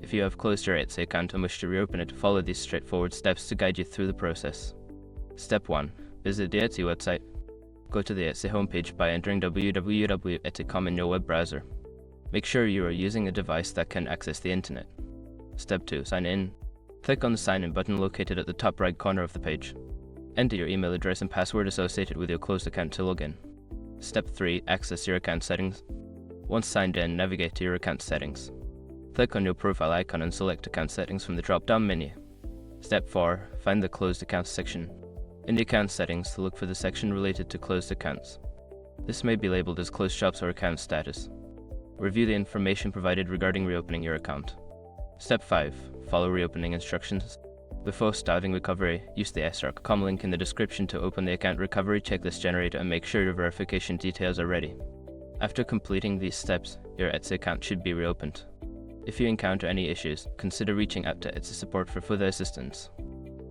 If you have closed your Etsy account and wish to reopen it, follow these straightforward steps to guide you through the process. Step 1. Visit the Etsy website. Go to the Etsy homepage by entering www.etsy.com in your web browser. Make sure you are using a device that can access the internet. Step 2. Sign in. Click on the Sign In button located at the top right corner of the page. Enter your email address and password associated with your closed account to log in. Step 3. Access your account settings. Once signed in, navigate to your account settings. Click on your profile icon and select Account Settings from the drop-down menu. Step 4. Find the Closed Accounts section. In the Account Settings, look for the section related to closed accounts. This may be labeled as Closed Shops or Account Status. Review the information provided regarding reopening your account. Step 5. Follow reopening instructions. Before starting recovery, use the src.com link in the description to open the account recovery checklist generator and make sure your verification details are ready. After completing these steps, your Etsy account should be reopened. If you encounter any issues, consider reaching out to Etsy support for further assistance.